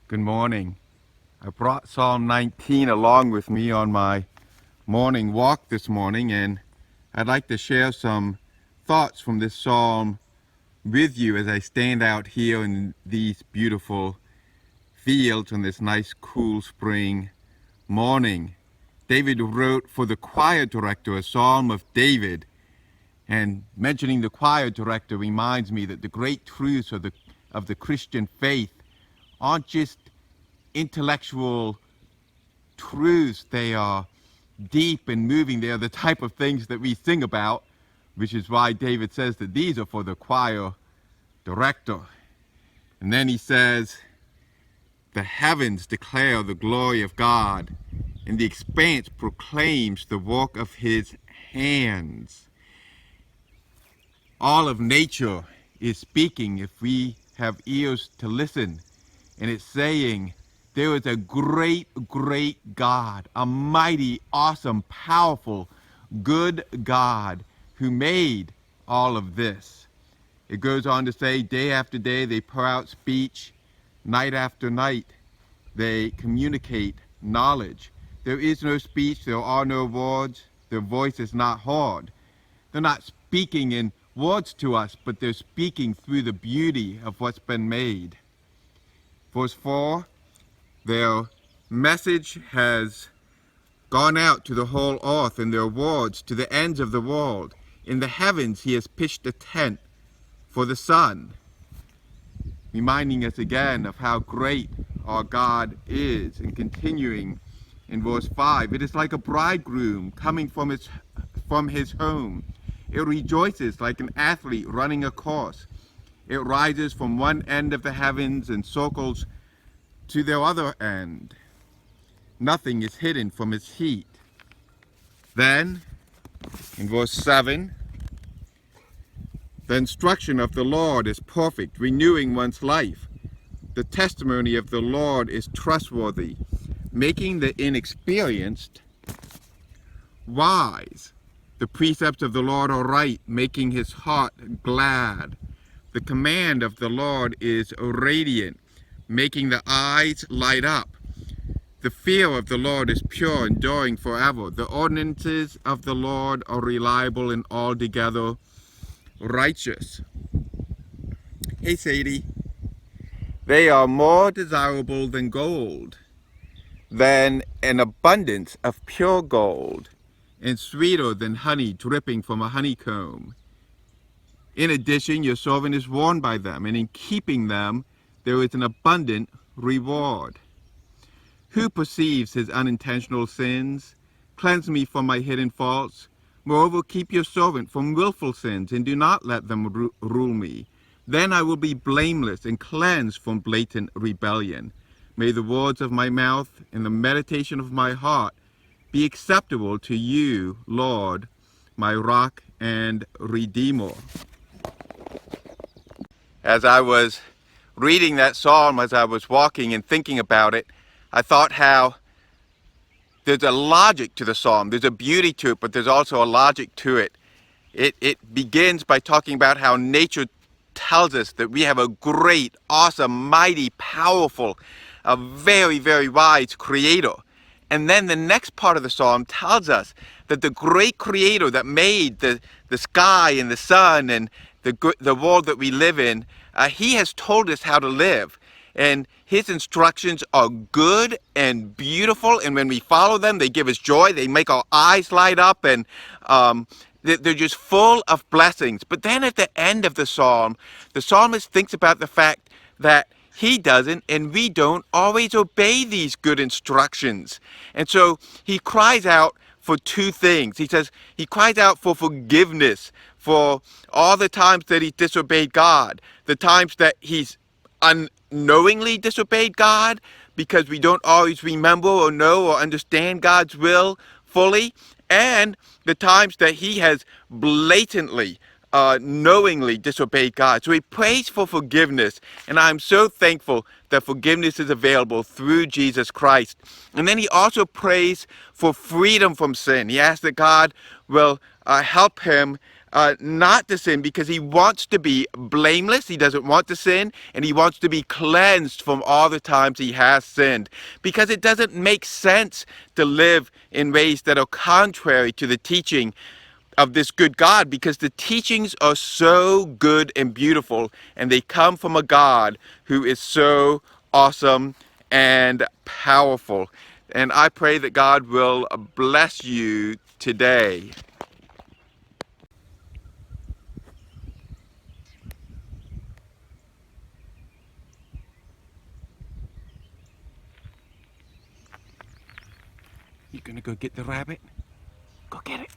Good morning. I brought Psalm 19 along with me on my morning walk this morning, and I'd like to share some thoughts from this psalm with you as I stand out here in these beautiful fields on this nice cool spring morning. David wrote for the choir director a psalm of David, and mentioning the choir director reminds me that the great truths of the Christian faith aren't just intellectual truths. They are deep and moving. They are the type of things that we sing about, which is why David says that these are for the choir director. And then he says, the heavens declare the glory of God, and the expanse proclaims the work of his hands. All of nature is speaking if we have ears to listen, and it's saying, there is a great, great God, a mighty, awesome, powerful, good God who made all of this. It goes on to say, day after day they pour out speech, night after night they communicate knowledge. There is no speech, there are no words, their voice is not heard. They're not speaking in words to us, but they're speaking through the beauty of what's been made. Verse 4, their message has gone out to the whole earth, and their words to the ends of the world. In the heavens he has pitched a tent for the sun, reminding us again of how great our God is. And continuing in verse 5, it is like a bridegroom coming from his home. It rejoices like an athlete running a course. It rises from one end of the heavens and circles to their other end. Nothing is hidden from its heat. Then, in verse 7, the instruction of the Lord is perfect, renewing one's life. The testimony of the Lord is trustworthy, making the inexperienced wise. The precepts of the Lord are right, making his heart glad. The command of the Lord is radiant, making the eyes light up. The fear of the Lord is pure, enduring forever. The ordinances of the Lord are reliable and altogether righteous. Hey, Sadie. They are more desirable than gold, than an abundance of pure gold, and sweeter than honey dripping from a honeycomb. In addition, your servant is warned by them, and in keeping them there is an abundant reward. Who perceives his unintentional sins? Cleanse me from my hidden faults. Moreover, keep your servant from willful sins, and do not let them rule me. Then I will be blameless and cleansed from blatant rebellion. May the words of my mouth and the meditation of my heart be acceptable to you, Lord, my rock and redeemer. As I was reading that psalm, as I was walking and thinking about it, I thought how there's a logic to the psalm. There's a beauty to it, but there's also a logic to it. It begins by talking about how nature tells us that we have a great, awesome, mighty, powerful, a very, very wise creator. And then the next part of the psalm tells us that the great creator that made the sky and the sun and the world that we live in, he has told us how to live. And his instructions are good and beautiful, and when we follow them, they give us joy. They make our eyes light up, and they're just full of blessings. But then at the end of the psalmist thinks about the fact that he doesn't and we don't always obey these good instructions. And so he cries out for two things. He cries out for forgiveness for all the times that he disobeyed God, the times that he's unknowingly disobeyed God because we don't always remember or know or understand God's will fully, and the times that he has blatantly knowingly disobeyed God. So he prays for forgiveness, and I'm so thankful that forgiveness is available through Jesus Christ. And then he also prays for freedom from sin. He asks that God will help him not to sin because he wants to be blameless. He doesn't want to sin, and he wants to be cleansed from all the times he has sinned, because it doesn't make sense to live in ways that are contrary to the teaching of this good God, because the teachings are so good and beautiful, and they come from a God who is so awesome and powerful. And I pray that God will bless you today. You gonna go get the rabbit? Go get it.